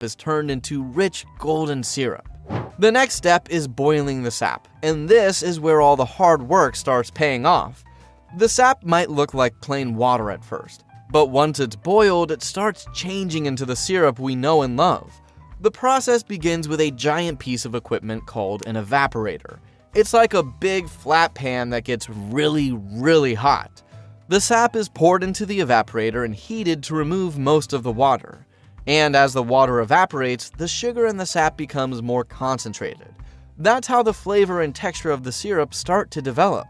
sap is turned into rich golden syrup. The next step is boiling the sap, and this is where all the hard work starts paying off. The sap might look like plain water at first, but once it's boiled, it starts changing into the syrup we know and love. The process begins with a giant piece of equipment called an evaporator. It's like a big flat pan that gets really hot. The sap is poured into the evaporator and heated to remove most of the water. And as the water evaporates, the sugar in the sap becomes more concentrated. That's how the flavor and texture of the syrup start to develop.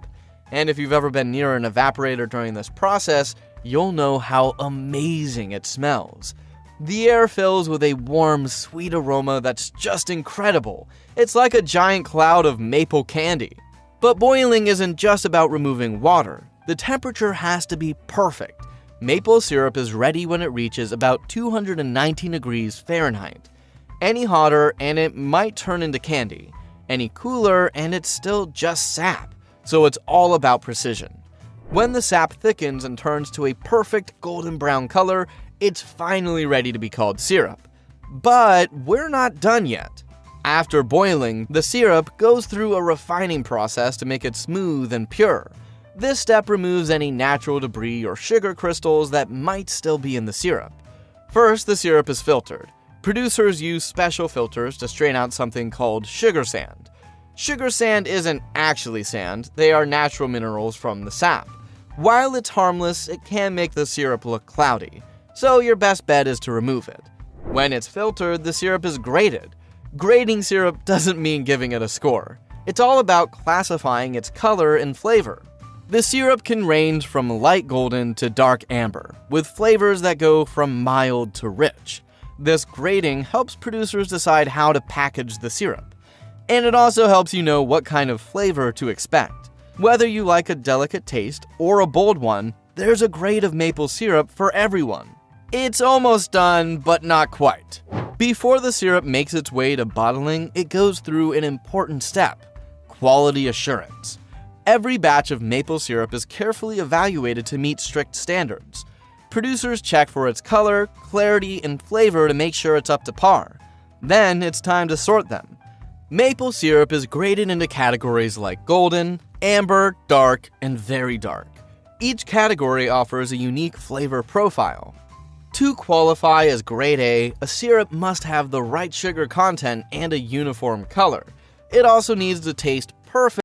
And if you've ever been near an evaporator during this process, you'll know how amazing it smells. The air fills with a warm, sweet aroma that's just incredible. It's like a giant cloud of maple candy. But boiling isn't just about removing water. The temperature has to be perfect. Maple syrup is ready when it reaches about 219 degrees Fahrenheit. Any hotter and it might turn into candy. Any cooler and it's still just sap. So it's all about precision. When the sap thickens and turns to a perfect golden brown color, it's finally ready to be called syrup. But we're not done yet. After boiling, the syrup goes through a refining process to make it smooth and pure. This step removes any natural debris or sugar crystals that might still be in the syrup. First, the syrup is filtered. Producers use special filters to strain out something called sugar sand. Sugar sand isn't actually sand, they are natural minerals from the sap. While it's harmless, it can make the syrup look cloudy, so your best bet is to remove it. When it's filtered, the syrup is graded. Grading syrup doesn't mean giving it a score. It's all about classifying its color and flavor. The syrup can range from light golden to dark amber, with flavors that go from mild to rich. This grading helps producers decide how to package the syrup. And it also helps you know what kind of flavor to expect. Whether you like a delicate taste or a bold one, there's a grade of maple syrup for everyone. It's almost done, but not quite. Before the syrup makes its way to bottling, it goes through an important step: quality assurance. Every batch of maple syrup is carefully evaluated to meet strict standards. Producers check for its color, clarity, and flavor to make sure it's up to par. Then it's time to sort them. Maple syrup is graded into categories like golden, amber, dark, and very dark. Each category offers a unique flavor profile. To qualify as grade A syrup must have the right sugar content and a uniform color. It also needs to taste perfect